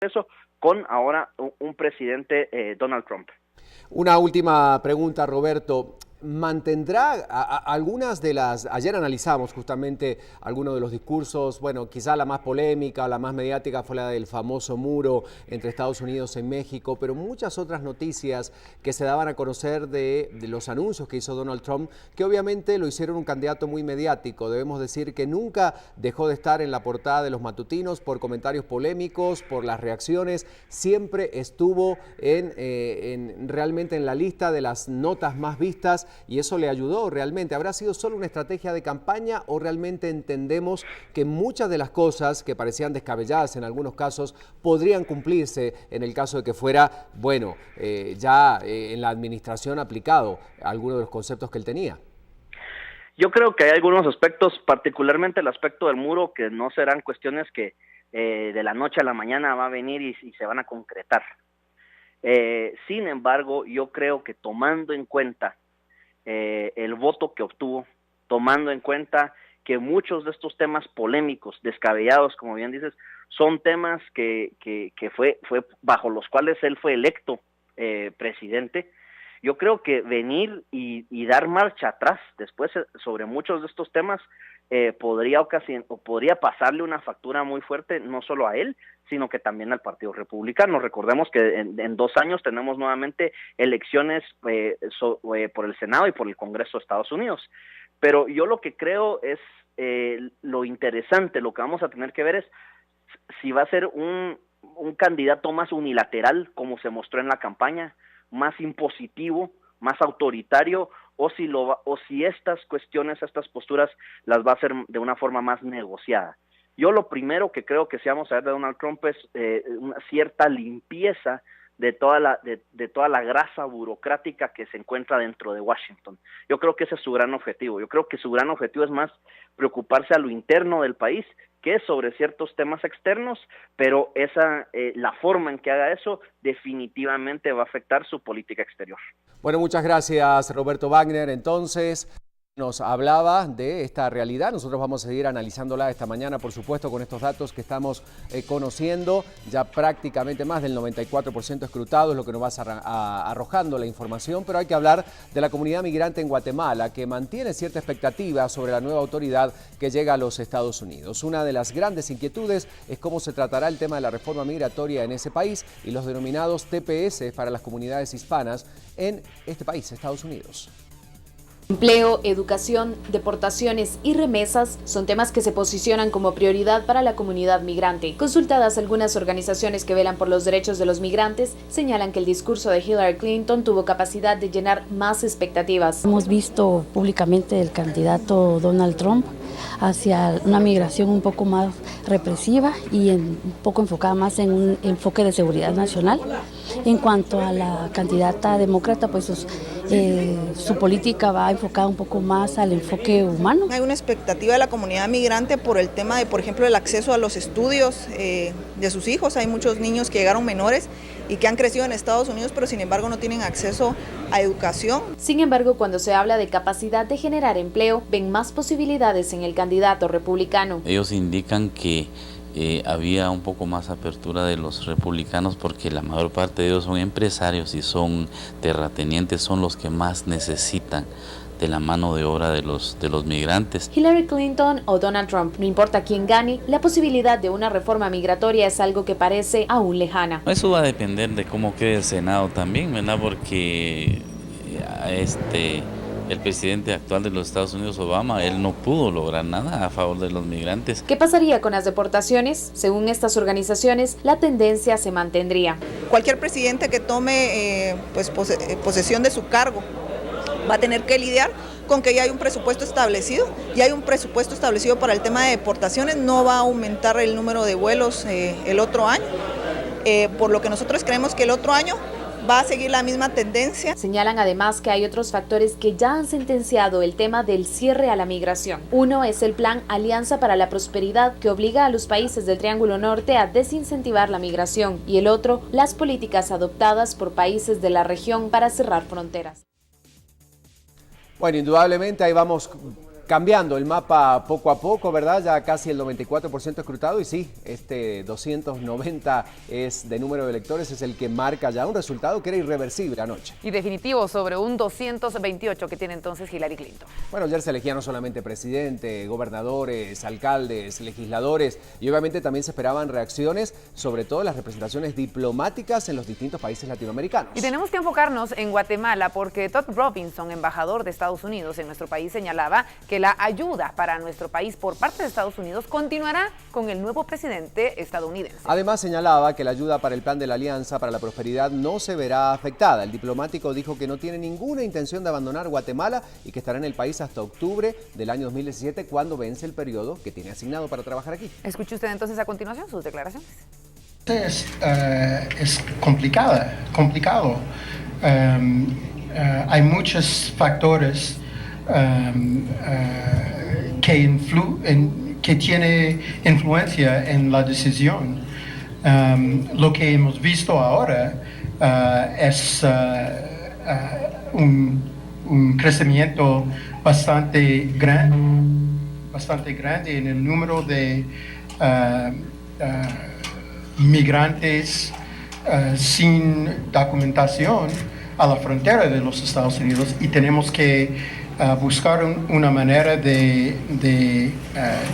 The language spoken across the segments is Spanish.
eso con ahora un presidente Donald Trump. Una última pregunta, Roberto. ¿Mantendrá algunas de las... Ayer analizamos justamente algunos de los discursos, bueno, quizá la más polémica, la más mediática fue la del famoso muro entre Estados Unidos y México, pero muchas otras noticias que se daban a conocer de los anuncios que hizo Donald Trump, que obviamente lo hicieron un candidato muy mediático. Debemos decir que nunca dejó de estar en la portada de los matutinos por comentarios polémicos, por las reacciones, siempre estuvo realmente en la lista de las notas más vistas, y eso le ayudó realmente. ¿Habrá sido solo una estrategia de campaña o realmente entendemos que muchas de las cosas que parecían descabelladas en algunos casos podrían cumplirse en el caso de que fuera, bueno, en la administración aplicado algunos de los conceptos que él tenía? Yo creo que hay algunos aspectos, particularmente el aspecto del muro, que no serán cuestiones que de la noche a la mañana va a venir y se van a concretar. Sin embargo, yo creo que tomando en cuenta el voto que obtuvo, tomando en cuenta que muchos de estos temas polémicos, descabellados, como bien dices, son temas que fue bajo los cuales él fue electo presidente. Yo creo que venir y dar marcha atrás después sobre muchos de estos temas podría pasarle una factura muy fuerte, no solo a él, sino que también al Partido Republicano. Recordemos que en 2 años tenemos nuevamente elecciones por el Senado y por el Congreso de Estados Unidos. Pero yo lo que creo es lo interesante, lo que vamos a tener que ver es si va a ser un candidato más unilateral, como se mostró en la campaña, más impositivo, más autoritario, o si estas cuestiones, estas posturas las va a hacer de una forma más negociada. Yo lo primero que creo que sí vamos a ver de Donald Trump es una cierta limpieza de toda la grasa burocrática que se encuentra dentro de Washington. Yo creo que ese es su gran objetivo. Yo creo que su gran objetivo es más preocuparse a lo interno del país que sobre ciertos temas externos, pero la forma en que haga eso definitivamente va a afectar su política exterior. Bueno, muchas gracias, Roberto Wagner. Entonces, nos hablaba de esta realidad. Nosotros vamos a seguir analizándola esta mañana, por supuesto, con estos datos que estamos conociendo. Ya prácticamente más del 94% escrutado es lo que nos va arrojando la información, pero hay que hablar de la comunidad migrante en Guatemala, que mantiene cierta expectativa sobre la nueva autoridad que llega a los Estados Unidos. Una de las grandes inquietudes es cómo se tratará el tema de la reforma migratoria en ese país y los denominados TPS para las comunidades hispanas en este país, Estados Unidos. Empleo, educación, deportaciones y remesas son temas que se posicionan como prioridad para la comunidad migrante. Consultadas algunas organizaciones que velan por los derechos de los migrantes, señalan que el discurso de Hillary Clinton tuvo capacidad de llenar más expectativas. Hemos visto públicamente el candidato Donald Trump hacia una migración un poco más represiva y un poco enfocada más en un enfoque de seguridad nacional. En cuanto a la candidata demócrata, pues su política va enfocada un poco más al enfoque humano. Hay una expectativa de la comunidad migrante por el tema de, por ejemplo, el acceso a los estudios de sus hijos. Hay muchos niños que llegaron menores y que han crecido en Estados Unidos, pero sin embargo no tienen acceso a educación. Sin embargo, cuando se habla de capacidad de generar empleo, ven más posibilidades en el candidato republicano. Ellos indican que había un poco más apertura de los republicanos porque la mayor parte de ellos son empresarios y son terratenientes, son los que más necesitan de la mano de obra de los migrantes. Hillary Clinton o Donald Trump, no importa quién gane, la posibilidad de una reforma migratoria es algo que parece aún lejana. Eso va a depender de cómo quede el Senado también, ¿verdad? Porque el presidente actual de los Estados Unidos, Obama, él no pudo lograr nada a favor de los migrantes. ¿Qué pasaría con las deportaciones? Según estas organizaciones, la tendencia se mantendría. Cualquier presidente que tome posesión de su cargo va a tener que lidiar con que ya hay un presupuesto establecido, para el tema de deportaciones, no va a aumentar el número de vuelos el otro año, por lo que nosotros creemos que el otro año va a seguir la misma tendencia. Señalan además que hay otros factores que ya han sentenciado el tema del cierre a la migración. Uno es el plan Alianza para la Prosperidad, que obliga a los países del Triángulo Norte a desincentivar la migración, y el otro, las políticas adoptadas por países de la región para cerrar fronteras. Bueno, indudablemente ahí vamos cambiando el mapa poco a poco, ¿verdad? Ya casi el 94% escrutado y sí, este 290 es de número de electores, es el que marca ya un resultado que era irreversible anoche. Y definitivo sobre un 228 que tiene entonces Hillary Clinton. Bueno, ayer se elegía no solamente presidente, gobernadores, alcaldes, legisladores y obviamente también se esperaban reacciones, sobre todo las representaciones diplomáticas en los distintos países latinoamericanos. Y tenemos que enfocarnos en Guatemala porque Todd Robinson, embajador de Estados Unidos en nuestro país, señalaba que la ayuda para nuestro país por parte de Estados Unidos continuará con el nuevo presidente estadounidense. Además señalaba que la ayuda para el plan de la Alianza para la Prosperidad no se verá afectada. El diplomático dijo que no tiene ninguna intención de abandonar Guatemala y que estará en el país hasta octubre del año 2017 cuando vence el periodo que tiene asignado para trabajar aquí. Escuche usted entonces a continuación sus declaraciones. Es complicado. Hay muchos factores que tienen influencia en la decisión. Lo que hemos visto ahora es un crecimiento bastante grande en el número de migrantes sin documentación a la frontera de los Estados Unidos y tenemos que buscar una manera de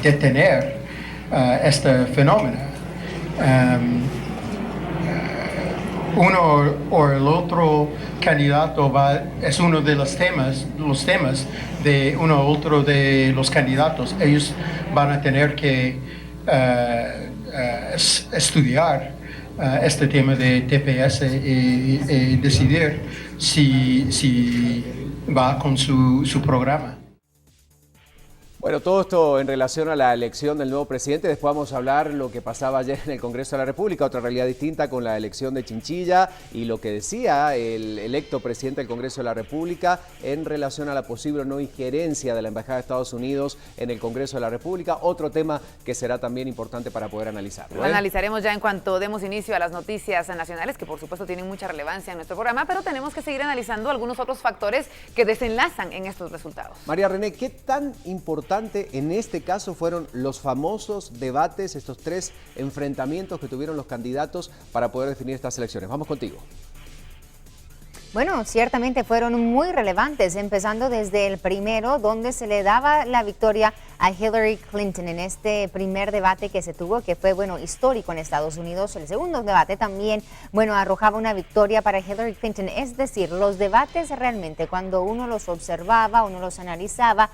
detener este fenómeno. Uno o el otro candidato es uno de los temas de uno u otro de los candidatos. Ellos van a tener que estudiar este tema de TPS y decidir si va con su programa. Bueno, todo esto en relación a la elección del nuevo presidente. Después vamos a hablar lo que pasaba ayer en el Congreso de la República, otra realidad distinta con la elección de Chinchilla y lo que decía el electo presidente del Congreso de la República en relación a la posible no injerencia de la Embajada de Estados Unidos en el Congreso de la República. Otro tema que será también importante para poder analizar. Lo analizaremos ya en cuanto demos inicio a las noticias nacionales, que por supuesto tienen mucha relevancia en nuestro programa, pero tenemos que seguir analizando algunos otros factores que desenlazan en estos resultados. María René, ¿qué tan importante en este caso fueron los famosos debates, estos 3 enfrentamientos que tuvieron los candidatos para poder definir estas elecciones? Vamos contigo. Bueno, ciertamente fueron muy relevantes, empezando desde el primero, donde se le daba la victoria a Hillary Clinton en este primer debate que se tuvo, que fue, bueno, histórico en Estados Unidos. El segundo debate también, bueno, arrojaba una victoria para Hillary Clinton. Es decir, los debates realmente, cuando uno los observaba, uno los analizaba,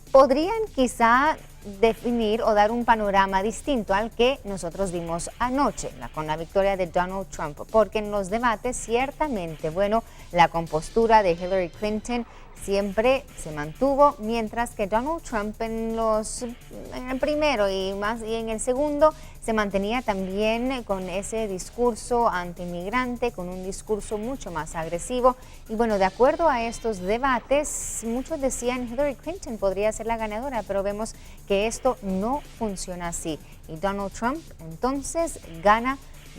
podrían quizá definir o dar un panorama distinto al que nosotros vimos anoche, con la victoria de Donald Trump, porque en los debates ciertamente, bueno, la compostura de Hillary Clinton siempre se mantuvo, mientras que Donald Trump en el primero y en el segundo se mantenía también con ese discurso antiinmigrante, con un discurso mucho más agresivo. Y bueno, de acuerdo a estos debates, muchos decían Hillary Clinton podría ser la ganadora, pero vemos que esto no funciona así. Y Donald Trump entonces gana,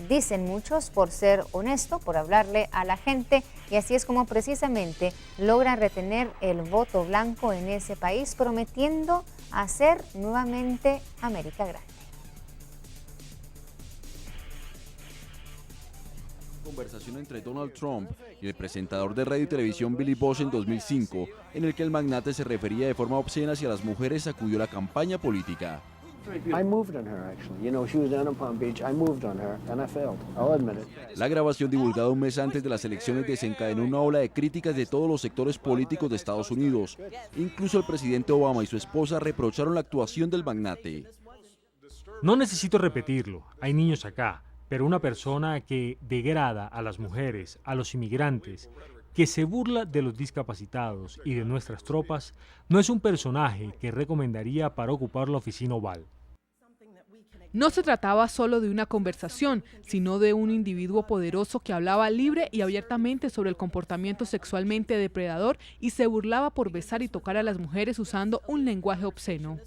dicen muchos, por ser honesto, por hablarle a la gente, y así es como precisamente logra retener el voto blanco en ese país, prometiendo hacer nuevamente América grande. Conversación entre Donald Trump y el presentador de radio y televisión Billy Bush en 2005, en el que el magnate se refería de forma obscena hacia las mujeres, sacudió la campaña política. La grabación, divulgada un mes antes de las elecciones, desencadenó una ola de críticas de todos los sectores políticos de Estados Unidos. Incluso el presidente Obama y su esposa reprocharon la actuación del magnate. No necesito repetirlo, hay niños acá, pero una persona que degrada a las mujeres, a los inmigrantes, que se burla de los discapacitados y de nuestras tropas, no es un personaje que recomendaría para ocupar la oficina oval. No se trataba solo de una conversación, sino de un individuo poderoso que hablaba libre y abiertamente sobre el comportamiento sexualmente depredador y se burlaba por besar y tocar a las mujeres usando un lenguaje obsceno.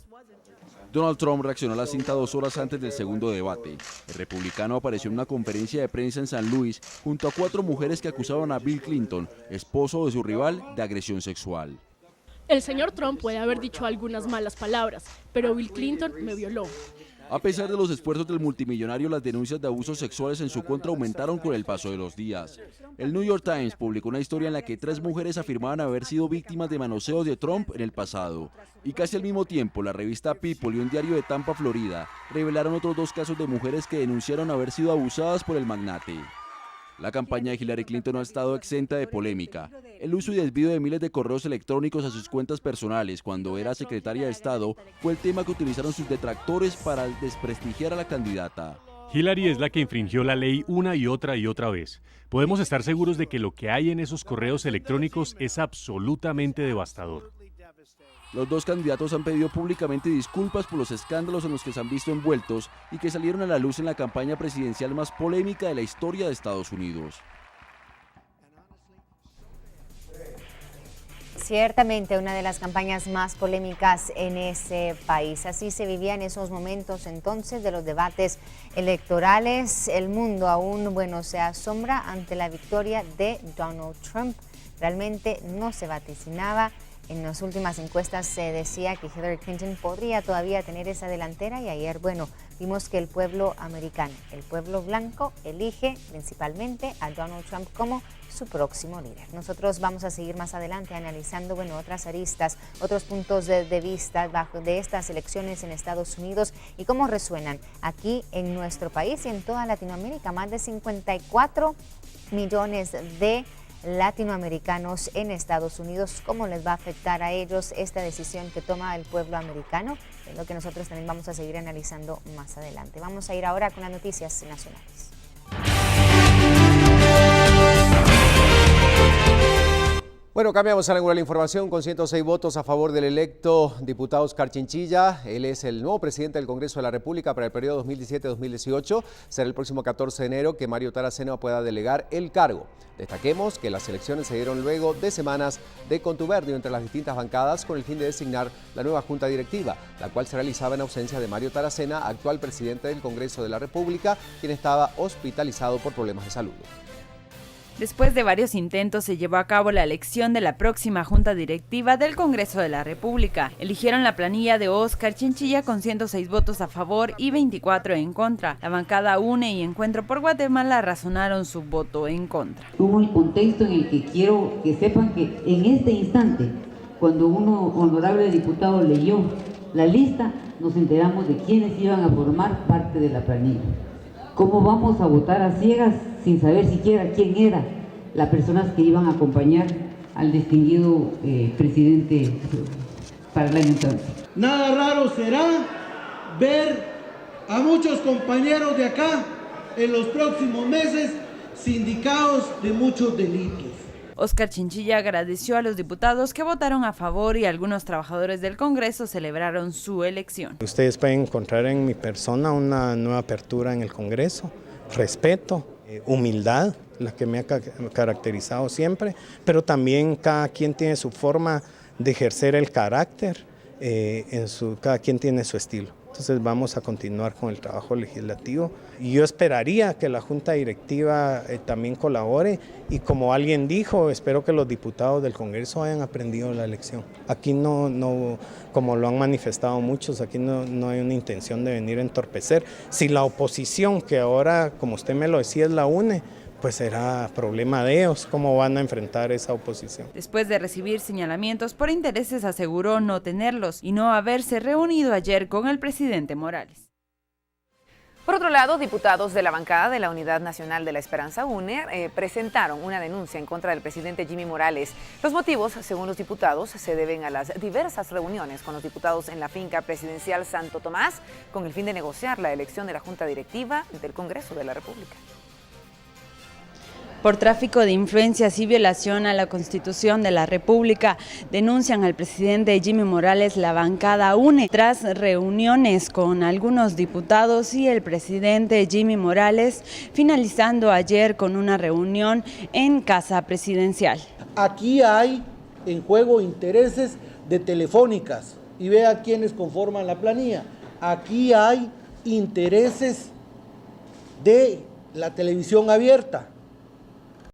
Donald Trump reaccionó a la cinta 2 horas antes del segundo debate. El republicano apareció en una conferencia de prensa en San Luis junto a 4 mujeres que acusaban a Bill Clinton, esposo de su rival, de agresión sexual. El señor Trump puede haber dicho algunas malas palabras, pero Bill Clinton me violó. A pesar de los esfuerzos del multimillonario, las denuncias de abusos sexuales en su contra aumentaron con el paso de los días. El New York Times publicó una historia en la que 3 mujeres afirmaban haber sido víctimas de manoseos de Trump en el pasado. Y casi al mismo tiempo, la revista People y un diario de Tampa, Florida, revelaron otros 2 casos de mujeres que denunciaron haber sido abusadas por el magnate. La campaña de Hillary Clinton no ha estado exenta de polémica. El uso y desvío de miles de correos electrónicos a sus cuentas personales cuando era secretaria de Estado fue el tema que utilizaron sus detractores para desprestigiar a la candidata. Hillary es la que infringió la ley una y otra vez. Podemos estar seguros de que lo que hay en esos correos electrónicos es absolutamente devastador. Los 2 candidatos han pedido públicamente disculpas por los escándalos en los que se han visto envueltos y que salieron a la luz en la campaña presidencial más polémica de la historia de Estados Unidos. Ciertamente una de las campañas más polémicas en ese país. Así se vivía en esos momentos entonces de los debates electorales. El mundo aún, se asombra ante la victoria de Donald Trump. Realmente no se vaticinaba. En las últimas encuestas se decía que Hillary Clinton podría todavía tener esa delantera y ayer, vimos que el pueblo americano, el pueblo blanco, elige principalmente a Donald Trump como su próximo líder. Nosotros vamos a seguir más adelante analizando, otras aristas, otros puntos de vista de estas elecciones en Estados Unidos y cómo resuenan aquí en nuestro país y en toda Latinoamérica. Más de 54 millones de latinoamericanos en Estados Unidos, cómo les va a afectar a ellos esta decisión que toma el pueblo americano, es lo que nosotros también vamos a seguir analizando más adelante. Vamos a ir ahora con las noticias nacionales. Bueno, cambiamos al ángulo de la información con 106 votos a favor del electo diputado Oscar Chinchilla. Él es el nuevo presidente del Congreso de la República para el periodo 2017-2018. Será el próximo 14 de enero que Mario Taracena pueda delegar el cargo. Destaquemos que las elecciones se dieron luego de semanas de contubernio entre las distintas bancadas con el fin de designar la nueva Junta Directiva, la cual se realizaba en ausencia de Mario Taracena, actual presidente del Congreso de la República, quien estaba hospitalizado por problemas de salud. Después de varios intentos se llevó a cabo la elección de la próxima Junta Directiva del Congreso de la República. Eligieron la planilla de Oscar Chinchilla con 106 votos a favor y 24 en contra. La bancada UNE y Encuentro por Guatemala razonaron su voto en contra. Hubo el contexto en el que quiero que sepan que en este instante, cuando uno honorable diputado leyó la lista, nos enteramos de quiénes iban a formar parte de la planilla. ¿Cómo vamos a votar a ciegas sin saber siquiera quién era las personas que iban a acompañar al distinguido presidente para el año entrante? Nada raro será ver a muchos compañeros de acá en los próximos meses sindicados de muchos delitos. Oscar Chinchilla agradeció a los diputados que votaron a favor y algunos trabajadores del Congreso celebraron su elección. Ustedes pueden encontrar en mi persona una nueva apertura en el Congreso, respeto, humildad, la que me ha caracterizado siempre, pero también cada quien tiene su forma de ejercer el carácter, cada quien tiene su estilo. Entonces vamos a continuar con el trabajo legislativo y yo esperaría que la Junta Directiva también colabore y como alguien dijo, espero que los diputados del Congreso hayan aprendido la lección. Aquí no, como lo han manifestado muchos, aquí no hay una intención de venir a entorpecer. Si la oposición, que ahora, como usted me lo decía, es la UNE, pues será problema de ellos, cómo van a enfrentar esa oposición. Después de recibir señalamientos por intereses, aseguró no tenerlos y no haberse reunido ayer con el presidente Morales. Por otro lado, diputados de la bancada de la Unidad Nacional de la Esperanza UNE presentaron una denuncia en contra del presidente Jimmy Morales. Los motivos, según los diputados, se deben a las diversas reuniones con los diputados en la finca presidencial Santo Tomás con el fin de negociar la elección de la Junta Directiva del Congreso de la República. Por tráfico de influencias y violación a la Constitución de la República, denuncian al presidente Jimmy Morales la bancada UNE. Tras reuniones con algunos diputados y el presidente Jimmy Morales, finalizando ayer con una reunión en Casa Presidencial. Aquí hay en juego intereses de telefónicas y vea quiénes conforman la planilla. Aquí hay intereses de la televisión abierta.